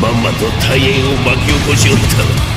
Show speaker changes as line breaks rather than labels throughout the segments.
まんまと大変を巻き起こしおった。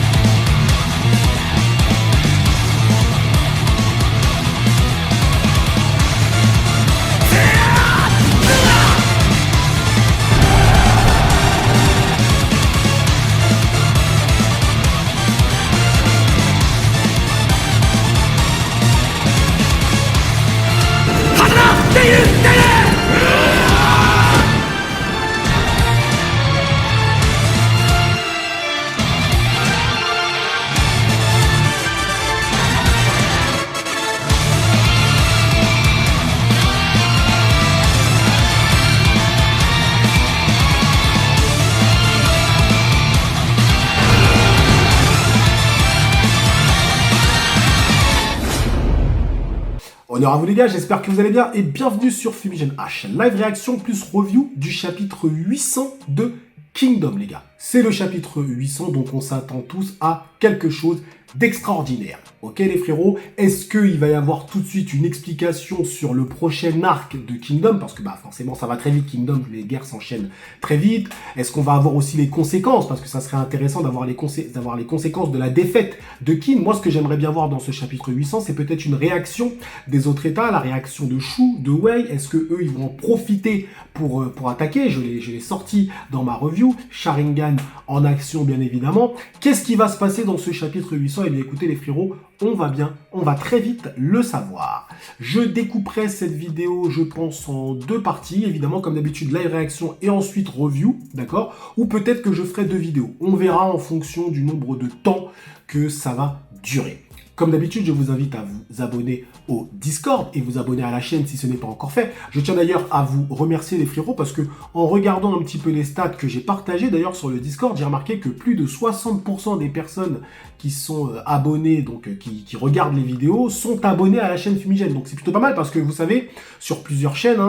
Honneur à vous les gars, j'espère que vous allez bien et bienvenue sur Fumigène H, live réaction plus review du chapitre 800 de Kingdom les gars. C'est le chapitre 800 donc on s'attend tous à quelque chose d'extraordinaire. Ok les frérots, est-ce qu'il va y avoir tout de suite une explication sur le prochain arc de Kingdom? Parce que bah forcément ça va très vite, Kingdom, les guerres s'enchaînent très vite. Est-ce qu'on va avoir aussi les conséquences? Parce que ça serait intéressant d'avoir les conséquences de la défaite de Qin. Moi ce que j'aimerais bien voir dans ce chapitre 800, c'est peut-être une réaction des autres états, la réaction de Shu, de Wei. Est-ce que eux ils vont en profiter pour attaquer? Je l'ai sorti dans ma review, Sharingan en action bien évidemment. Qu'est-ce qui va se passer dans ce chapitre 800? Eh bien écoutez les frérots, on va très vite le savoir. Je découperai cette vidéo, je pense, en deux parties. Évidemment, comme d'habitude, live réaction et ensuite review, d'accord? Ou peut-être que je ferai deux vidéos. On verra en fonction du nombre de temps que ça va durer. Comme d'habitude, je vous invite à vous abonner au Discord et vous abonner à la chaîne si ce n'est pas encore fait. Je tiens d'ailleurs à vous remercier les frérots parce que en regardant un petit peu les stats que j'ai partagées d'ailleurs sur le Discord, j'ai remarqué que plus de 60% des personnes qui sont abonnées, donc qui regardent les vidéos, sont abonnés à la chaîne Fumigène. Donc c'est plutôt pas mal parce que vous savez, sur plusieurs chaînes,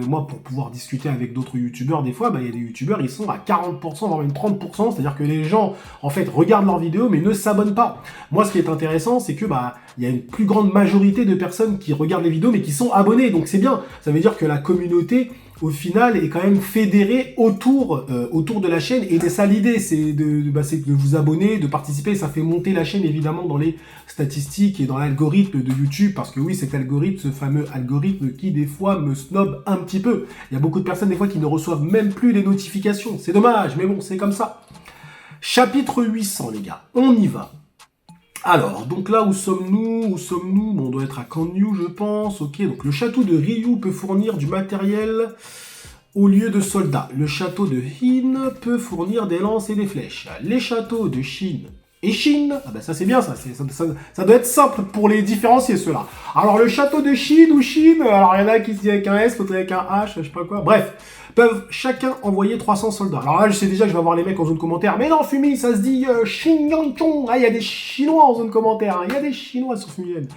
moi pour pouvoir discuter avec d'autres youtubeurs, des fois, il y a des youtubeurs, ils sont à 40%, voire même 30%, c'est-à-dire que les gens, en fait, regardent leurs vidéos mais ne s'abonnent pas. Moi, ce qui est intéressant, c'est que il y a une plus grande majorité de personnes qui regardent les vidéos mais qui sont abonnées, donc c'est bien. Ça veut dire que la communauté au final est quand même fédérée autour de la chaîne, et c'est ça l'idée, c'est de vous abonner, de participer. Ça fait monter la chaîne évidemment dans les statistiques et dans l'algorithme de YouTube, parce que oui, cet algorithme, ce fameux algorithme qui des fois me snob un petit peu. Il y a beaucoup de personnes des fois qui ne reçoivent même plus les notifications, c'est dommage, mais bon, c'est comme ça. Chapitre 800 les gars, on y va. Alors, donc là, où sommes-nous? Bon, on doit être à Kanyu, je pense. Ok, donc le château de Ryu peut fournir du matériel au lieu de soldats. Le château de Hin peut fournir des lances et des flèches. Les châteaux de Shin et Shin, ah ben ça c'est bien, ça doit être simple pour les différencier ceux-là. Alors le château de Shin ou Shin, alors il y en a qui se disent avec un S, l'autre avec un H, je sais pas quoi, bref. Peuvent chacun envoyer 300 soldats. Alors là, je sais déjà que je vais avoir les mecs en zone commentaire. Mais non, Fumi, ça se dit Xinjiang. Ah, il y a des Chinois en zone commentaire. Il y a des Chinois sur Fumigène.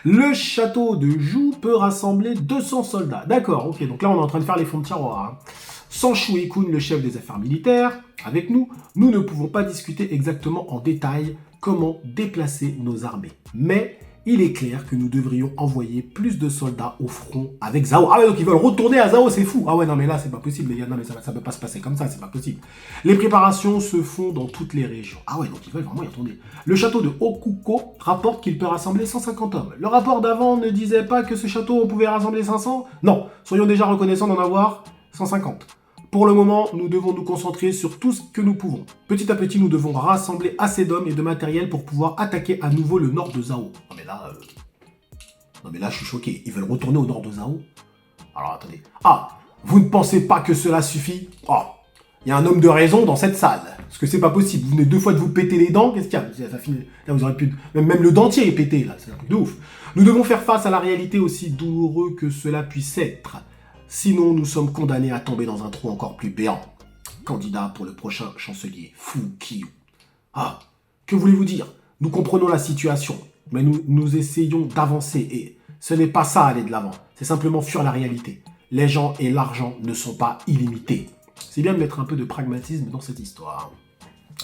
Le château de Zhou peut rassembler 200 soldats. D'accord, ok. Donc là, on est en train de faire les fonds de tiroir. Sans Shu et Kun, le chef des affaires militaires, avec nous, nous ne pouvons pas discuter exactement en détail comment déplacer nos armées. Mais il est clair que nous devrions envoyer plus de soldats au front avec Zhao. Ah ouais, donc ils veulent retourner à Zhao, c'est fou. Ah ouais, non mais là, c'est pas possible, les gars. Non mais ça peut pas se passer comme ça, c'est pas possible. Les préparations se font dans toutes les régions. Ah ouais, donc ils veulent vraiment y retourner. Le château de Okuko rapporte qu'il peut rassembler 150 hommes. Le rapport d'avant ne disait pas que ce château, on pouvait rassembler 500? Non, soyons déjà reconnaissants d'en avoir 150. Pour le moment, nous devons nous concentrer sur tout ce que nous pouvons. Petit à petit, nous devons rassembler assez d'hommes et de matériel pour pouvoir attaquer à nouveau le nord de Zhao. Non mais là, je suis choqué. Ils veulent retourner au nord de Zhao? Alors attendez. Ah, vous ne pensez pas que cela suffit? Oh, il y a un homme de raison dans cette salle. Parce que c'est pas possible. Vous venez deux fois de vous péter les dents. Qu'est-ce qu'il y a? Ça finit. Là, vous aurez pu... Même le dentier est pété, là. C'est un truc de ouf. Nous devons faire face à la réalité, aussi douloureux que cela puisse être. Sinon, nous sommes condamnés à tomber dans un trou encore plus béant. Candidat pour le prochain chancelier, Fu Qiu. Ah, que voulez-vous dire? Nous comprenons la situation, mais nous essayons d'avancer et ce n'est pas ça aller de l'avant. C'est simplement fuir la réalité. Les gens et l'argent ne sont pas illimités. C'est bien de mettre un peu de pragmatisme dans cette histoire.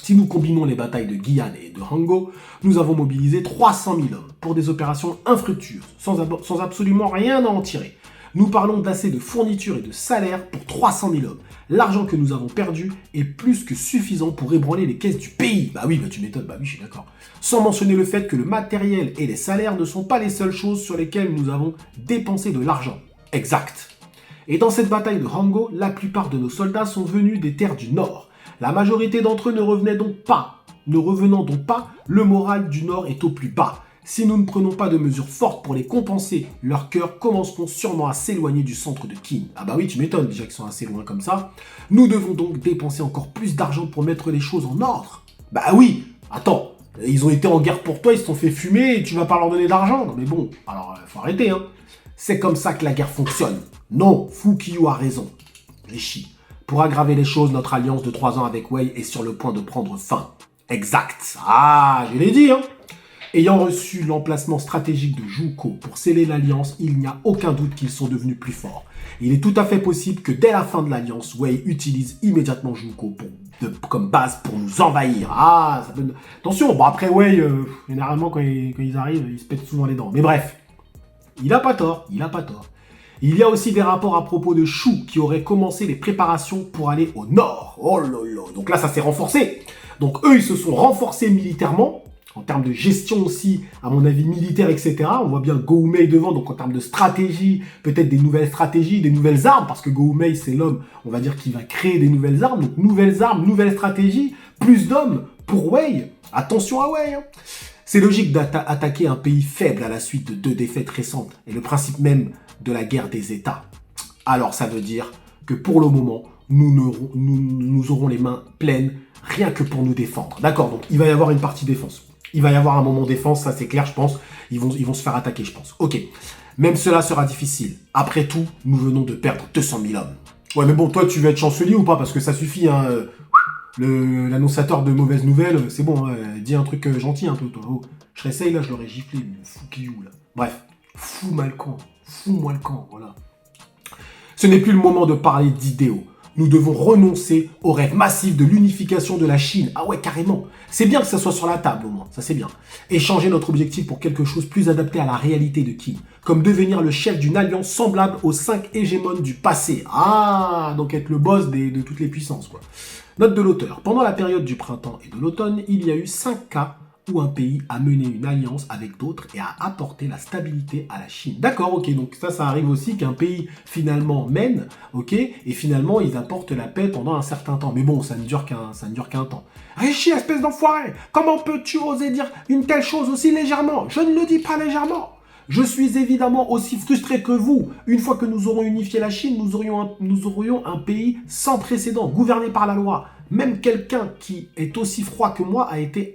Si nous combinons les batailles de Guyan et de Hango, nous avons mobilisé 300 000 hommes pour des opérations infructueuses, sans absolument rien à en tirer. Nous parlons d'assez de fournitures et de salaires pour 300 000 hommes. L'argent que nous avons perdu est plus que suffisant pour ébranler les caisses du pays. Bah oui, bah tu m'étonnes, bah oui, je suis d'accord. Sans mentionner le fait que le matériel et les salaires ne sont pas les seules choses sur lesquelles nous avons dépensé de l'argent. Exact. Et dans cette bataille de Hango, la plupart de nos soldats sont venus des terres du Nord. La majorité d'entre eux ne revenant donc pas, le moral du Nord est au plus bas. Si nous ne prenons pas de mesures fortes pour les compenser, leurs cœurs commenceront sûrement à s'éloigner du centre de Qin. Ah bah oui, tu m'étonnes déjà qu'ils sont assez loin comme ça. Nous devons donc dépenser encore plus d'argent pour mettre les choses en ordre. Bah oui, attends, ils ont été en guerre pour toi, ils se sont fait fumer et tu vas pas leur donner d'argent. Non mais bon, alors faut arrêter hein. C'est comme ça que la guerre fonctionne. Non, Fukiyu a raison. Rishi. Pour aggraver les choses, notre alliance de 3 ans avec Wei est sur le point de prendre fin. Exact. Ah, je l'ai dit hein. Ayant reçu l'emplacement stratégique de Juko pour sceller l'alliance, il n'y a aucun doute qu'ils sont devenus plus forts. Il est tout à fait possible que dès la fin de l'alliance, Wei utilise immédiatement Juko comme base pour nous envahir. Ah, ça peut... Attention, bon après Wei, généralement quand ils arrivent, ils se pètent souvent les dents. Mais bref, il a pas tort, il a pas tort. Il y a aussi des rapports à propos de Shu qui auraient commencé les préparations pour aller au nord. Oh lolo, donc là ça s'est renforcé. Donc eux, ils se sont renforcés militairement. En termes de gestion aussi, à mon avis, militaire, etc. On voit bien Go Mei devant, donc en termes de stratégie, peut-être des nouvelles stratégies, des nouvelles armes, parce que Go Mei, c'est l'homme, on va dire, qui va créer des nouvelles armes. Donc nouvelles armes, nouvelles stratégies, plus d'hommes pour Wei. Attention à Wei. Hein. C'est logique d'attaquer un pays faible à la suite de 2 défaites récentes, et le principe même de la guerre des États. Alors ça veut dire que pour le moment, nous aurons les mains pleines, rien que pour nous défendre. D'accord, donc il va y avoir une partie défense. Il va y avoir un moment défense, ça c'est clair, je pense. Ils vont se faire attaquer, je pense. Ok. Même cela sera difficile. Après tout, nous venons de perdre 200 000 hommes. Ouais, mais bon, toi, tu veux être chancelier ou pas? Parce que ça suffit, hein. L'annonciateur de mauvaises nouvelles, c'est bon, hein, dis un truc gentil un peu, toi. Oh, je réessaye, là, je l'aurais giflé, mais fou qui là. Bref, fous-moi le camp. Fous-moi le camp, voilà. Ce n'est plus le moment de parler d'idéaux. Nous devons renoncer au rêve massif de l'unification de la Chine. Ah ouais, carrément. C'est bien que ça soit sur la table au moins, ça c'est bien. Et changer notre objectif pour quelque chose plus adapté à la réalité de Qin. Comme devenir le chef d'une alliance semblable aux 5 hégémones du passé. Ah, donc être le boss de toutes les puissances, quoi. Note de l'auteur. Pendant la période du printemps et de l'automne, il y a eu 5 cas où un pays a mené une alliance avec d'autres et a apporté la stabilité à la Chine. D'accord, ok, donc ça arrive aussi qu'un pays finalement mène, ok, et finalement ils apportent la paix pendant un certain temps. Mais bon, ça ne dure qu'un temps. Rishi, espèce d'enfoiré, comment peux-tu oser dire une telle chose aussi légèrement? Je ne le dis pas légèrement. Je suis évidemment aussi frustré que vous. Une fois que nous aurons unifié la Chine, nous aurions un pays sans précédent, gouverné par la loi. Même quelqu'un qui est aussi froid que moi a été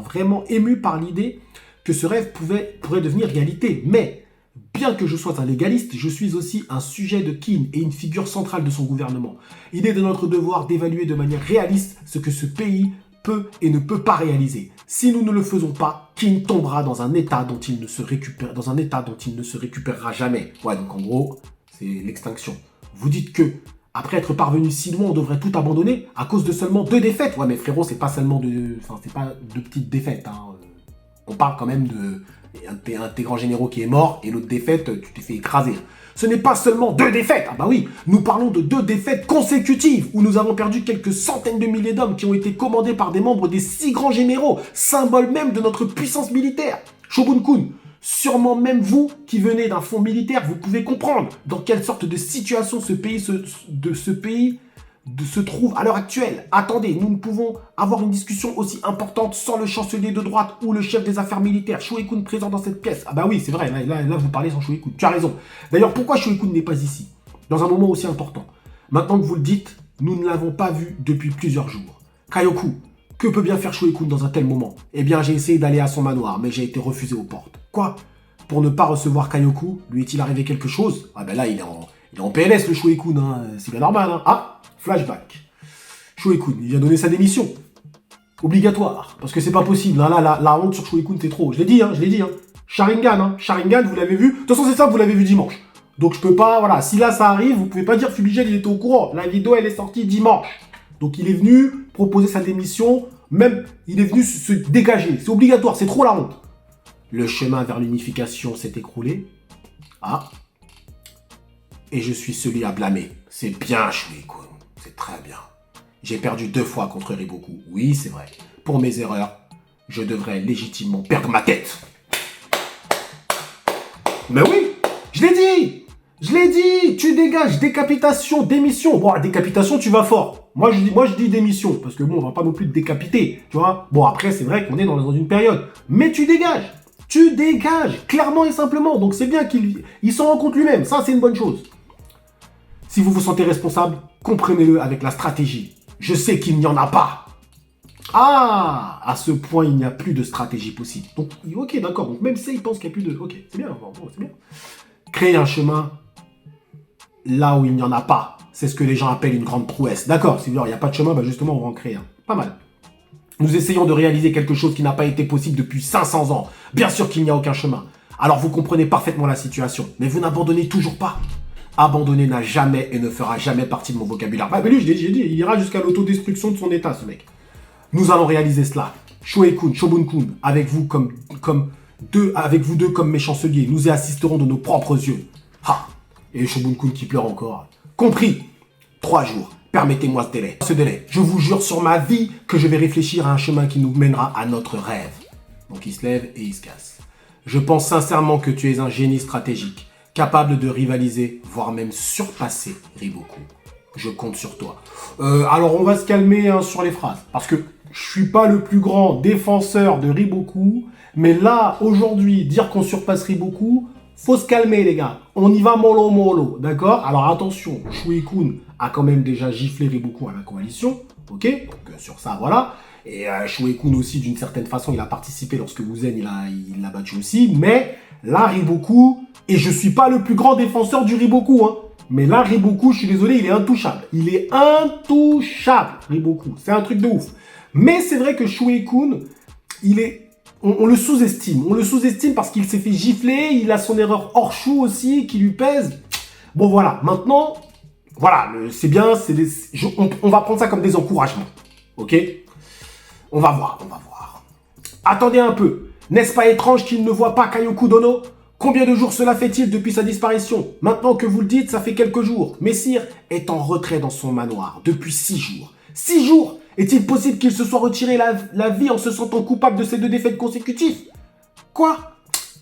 vraiment ému par l'idée que ce rêve pourrait devenir réalité. Mais, bien que je sois un légaliste, je suis aussi un sujet de Qin et une figure centrale de son gouvernement. Il est de notre devoir d'évaluer de manière réaliste ce que ce pays peut et ne peut pas réaliser. Si nous ne le faisons pas, Qin tombera dans un état dont il ne se récupérera jamais. Ouais, donc en gros, c'est l'extinction. Vous dites que après être parvenu si loin, on devrait tout abandonner à cause de seulement 2 défaites. Ouais, mais frérot, c'est pas seulement c'est pas 2 petites défaites. Hein. On parle quand même un de tes grands généraux qui est mort et l'autre défaite, tu t'es fait écraser. Ce n'est pas seulement 2 défaites. Ah bah oui, nous parlons de 2 défaites consécutives où nous avons perdu quelques centaines de milliers d'hommes qui ont été commandés par des membres des 6 grands généraux, symbole même de notre puissance militaire. Shogun-kun, sûrement même vous, qui venez d'un fond militaire, vous pouvez comprendre dans quelle sorte de situation ce pays se trouve à l'heure actuelle. Attendez, nous ne pouvons avoir une discussion aussi importante sans le chancelier de droite ou le chef des affaires militaires, Shoei-kun présent dans cette pièce. Ah bah oui, c'est vrai, là vous parlez sans Shoei-kun, tu as raison. D'ailleurs, pourquoi Shoei-kun n'est pas ici, dans un moment aussi important? Maintenant que vous le dites, nous ne l'avons pas vu depuis plusieurs jours. Kaioku, que peut bien faire Shoei-kun dans un tel moment? Eh bien, j'ai essayé d'aller à son manoir, mais j'ai été refusé aux portes. Quoi? Pour ne pas recevoir Kaioku, lui est-il arrivé quelque chose? Ah ben là, il est en PLS le Shoei-kun, hein. C'est bien normal. Hein. Ah, flashback. Shoei-kun, il vient donner sa démission. Obligatoire, parce que c'est pas possible. Là, la honte sur Shoei-kun, c'est trop. Je l'ai dit. Sharingan, Sharingan, vous l'avez vu. De toute façon, c'est ça, vous l'avez vu dimanche. Donc je peux pas, voilà. Si là, ça arrive, vous pouvez pas dire Fumigène, il était au courant. La vidéo, elle est sortie dimanche. Donc il est venu proposer sa démission. Même, il est venu se dégager. C'est obligatoire, c'est trop la honte. Le chemin vers l'unification s'est écroulé. Ah. et je suis celui à blâmer. C'est bien, Shuei-kun. C'est très bien. J'ai perdu 2 fois contre Riboku. Oui, c'est vrai. Pour mes erreurs, je devrais légitimement perdre ma tête. Mais oui, je l'ai dit. Je l'ai dit. Tu dégages. Décapitation, démission. Bon, la décapitation, tu vas fort. Moi, je dis démission. Parce que bon, on va pas non plus te décapiter. Tu vois. Bon, après, c'est vrai qu'on est dans une période. Mais tu dégages. Tu dégages. Clairement et simplement. Donc, c'est bien qu'il s'en rend compte lui-même. Ça, c'est une bonne chose. Si vous vous sentez responsable, comprenez-le avec la stratégie. Je sais qu'il n'y en a pas. Ah, à ce point, il n'y a plus de stratégie possible. Donc, ok, d'accord. Donc, même si il pense qu'il n'y a plus de... Ok, c'est bien. Bon, c'est bien. Créer un chemin là où il n'y en a pas. C'est ce que les gens appellent une grande prouesse. D'accord, si il n'y a pas de chemin, bah justement, on va en créer un. Pas mal. Nous essayons de réaliser quelque chose qui n'a pas été possible depuis 500 ans. Bien sûr qu'il n'y a aucun chemin. Alors, vous comprenez parfaitement la situation. Mais vous n'abandonnez toujours pas. Abandonner n'a jamais et ne fera jamais partie de mon vocabulaire. Bah, mais lui, j'ai dit, il ira jusqu'à l'autodestruction de son état, ce mec. Nous allons réaliser cela. Shuei-kun, Shobun-kun, avec vous deux comme mes chanceliers, nous y assisterons de nos propres yeux. Ha! Et Shobun-kun qui pleure encore. Compris. 3 jours. Permettez-moi ce délai. Je vous jure sur ma vie que je vais réfléchir à un chemin qui nous mènera à notre rêve. Donc il se lève et il se casse. Je pense sincèrement que tu es un génie stratégique, capable de rivaliser, voire même surpasser Riboku. Je compte sur toi. Alors on va se calmer sur les phrases, parce que je suis pas le plus grand défenseur de Riboku, mais là, aujourd'hui, dire qu'on surpasse Riboku, faut se calmer les gars. On y va mollo mollo, d'accord? Alors attention, Shuei-kun a quand même déjà giflé Riboku à la coalition, ok? Donc sur ça, voilà. Et Shuei-kun aussi, d'une certaine façon, il a participé lorsque Wuzen, il l'a battu aussi. Mais là, Riboku, et je suis pas le plus grand défenseur du Riboku, hein. Mais là, Riboku, je suis désolé, il est intouchable. Il est intouchable, Riboku. C'est un truc de ouf. Mais c'est vrai que Shuei-kun, on le sous-estime. On le sous-estime parce qu'il s'est fait gifler, il a son erreur hors chou aussi, qui lui pèse. Bon, voilà. Maintenant, voilà, c'est bien, on va prendre ça comme des encouragements. Ok? On va voir. Attendez un peu. N'est-ce pas étrange qu'il ne voit pas Kaioku Dono? Combien de jours cela fait-il depuis sa disparition? Maintenant que vous le dites, ça fait quelques jours. Messire est en retrait dans son manoir depuis 6 jours. 6 jours! Est-il possible qu'il se soit retiré la vie en se sentant coupable de ces 2 défaites consécutives? Quoi?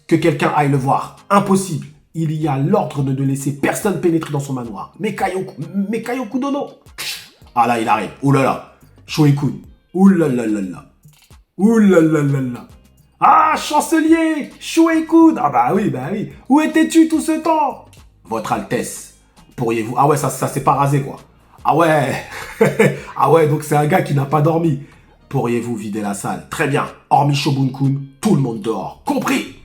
Que quelqu'un aille le voir. Impossible. Il y a l'ordre de ne laisser personne pénétrer dans son manoir. Mais Kaioku Dono. Ah là, il arrive. Ouh là là. Shuei-kun. Ouh là là là là. Ouh là là là là. Ah, chancelier! Shuei-kun. Ah bah oui. Où étais-tu tout ce temps? Votre Altesse. Pourriez-vous... Ah ouais, ça s'est pas rasé quoi. Ah ouais. Ah ouais, donc c'est un gars qui n'a pas dormi. Pourriez-vous vider la salle? Très bien. Hormis Shobun-kun, tout le monde dehors. Compris?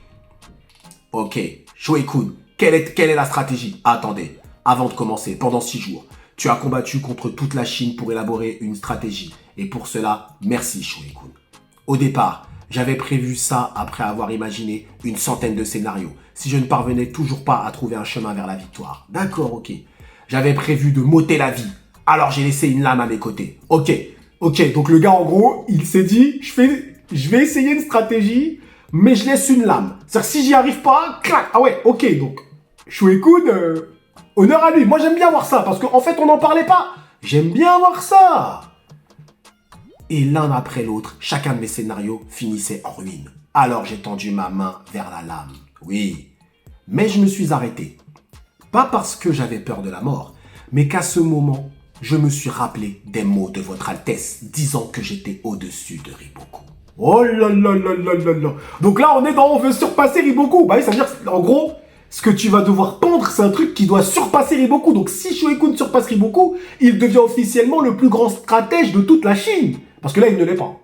Ok. Shuei-kun, quelle est la stratégie? Attendez. Avant de commencer, pendant 6 jours, tu as combattu contre toute la Chine pour élaborer une stratégie. Et pour cela, merci Shuei-kun. Au départ, j'avais prévu ça après avoir imaginé une centaine de scénarios. Si je ne parvenais toujours pas à trouver un chemin vers la victoire. D'accord, ok. J'avais prévu de m'ôter la vie. Alors j'ai laissé une lame à mes côtés. Ok. Donc le gars, en gros, il s'est dit, je vais essayer une stratégie, mais je laisse une lame. C'est-à-dire si j'y arrive pas, clac. Ah ouais, ok. Donc, Shuei-kun, honneur à lui. Moi, j'aime bien voir ça, parce qu'en fait, on n'en parlait pas. J'aime bien voir ça. Et l'un après l'autre, chacun de mes scénarios finissait en ruine. Alors j'ai tendu ma main vers la lame. Oui. Mais je me suis arrêté. Pas parce que j'avais peur de la mort, mais qu'à ce moment, je me suis rappelé des mots de votre Altesse disant que j'étais au-dessus de Riboku. Oh là là là là là là. Donc là, on veut surpasser Riboku. Bah oui, ça veut dire, en gros, ce que tu vas devoir pondre, c'est un truc qui doit surpasser Riboku. Donc si Shuei-kun surpasse Riboku, il devient officiellement le plus grand stratège de toute la Chine. Parce que là, il ne l'est pas.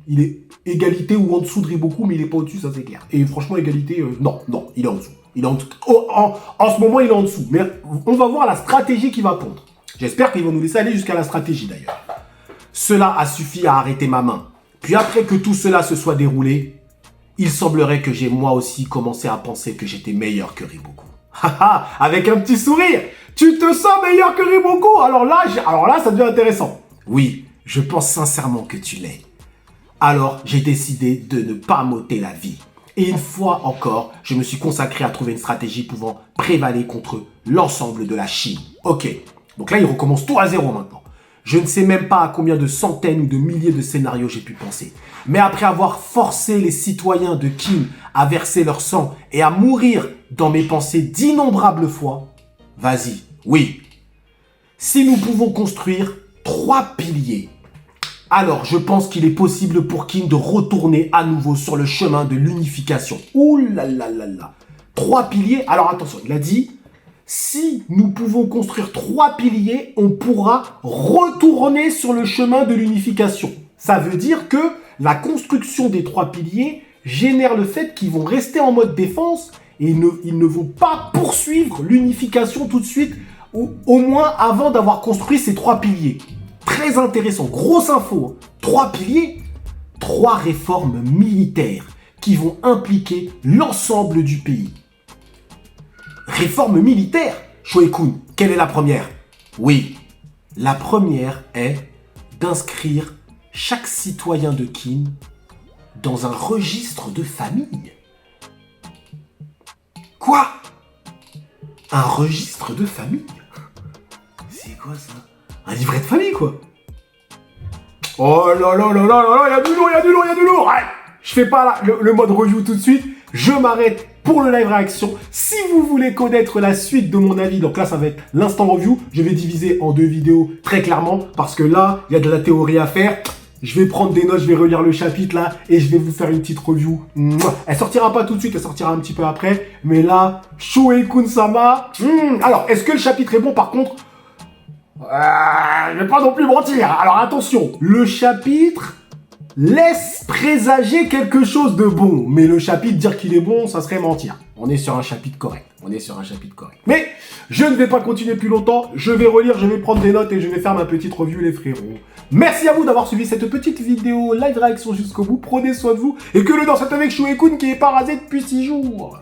Il est égalité ou en dessous de Riboku, mais il n'est pas au-dessus, ça c'est clair. Et franchement, égalité, non, il est en dessous. En ce moment, il est en dessous. Mais on va voir la stratégie qu'il va pondre. J'espère qu'ils vont nous laisser aller jusqu'à la stratégie d'ailleurs. Cela a suffi à arrêter ma main. Puis après que tout cela se soit déroulé, il semblerait que j'ai moi aussi commencé à penser que j'étais meilleur que Riboku. Haha, avec un petit sourire. Tu te sens meilleur que Riboku? Alors là, ça devient intéressant. Oui, je pense sincèrement que tu l'es. Alors, j'ai décidé de ne pas m'ôter la vie. Et une fois encore, je me suis consacré à trouver une stratégie pouvant prévaler contre l'ensemble de la Chine. Ok, donc là il recommence tout à zéro maintenant. Je ne sais même pas à combien de centaines ou de milliers de scénarios j'ai pu penser. Mais après avoir forcé les citoyens de Qin à verser leur sang et à mourir dans mes pensées d'innombrables fois, vas-y, oui. Si nous pouvons construire 3 piliers, alors je pense qu'il est possible pour Qin de retourner à nouveau sur le chemin de l'unification. Ouh là là là là. 3 piliers, alors attention, il a dit... Si nous pouvons construire 3 piliers, on pourra retourner sur le chemin de l'unification. Ça veut dire que la construction des 3 piliers génère le fait qu'ils vont rester en mode défense et ils ne vont pas poursuivre l'unification tout de suite, au moins avant d'avoir construit ces 3 piliers. Très intéressant, grosse info. 3 piliers, 3 réformes militaires qui vont impliquer l'ensemble du pays. Réforme militaire, Shue-kun, quelle est la première? Oui, la première est d'inscrire chaque citoyen de Qin dans un registre de famille. Quoi? Un registre de famille? C'est quoi ça? Un livret de famille, quoi? Oh là là là là là là, il y a du lourd, il y a du lourd, il y a du lourd! Ouais. Je fais pas le mode review tout de suite, je m'arrête pour le live réaction. Si vous voulez connaître la suite de mon avis, donc là ça va être l'instant review, je vais diviser en 2 vidéos très clairement, parce que là, il y a de la théorie à faire. Je vais prendre des notes, je vais relire le chapitre là, et je vais vous faire une petite review. Elle sortira pas tout de suite, elle sortira un petit peu après, mais là, Shue-kun sama. Alors, est-ce que le chapitre est bon par contre? Je vais pas non plus mentir. Alors attention, le chapitre laisse présager quelque chose de bon. Mais le chapitre, dire qu'il est bon, ça serait mentir. On est sur un chapitre correct. Mais je ne vais pas continuer plus longtemps. Je vais relire, je vais prendre des notes et je vais faire ma petite review, les frérots. Merci à vous d'avoir suivi cette petite vidéo live réaction jusqu'au bout. Prenez soin de vous. Et que le dans cette avec Shue-kun qui est pas rasé depuis 6 jours.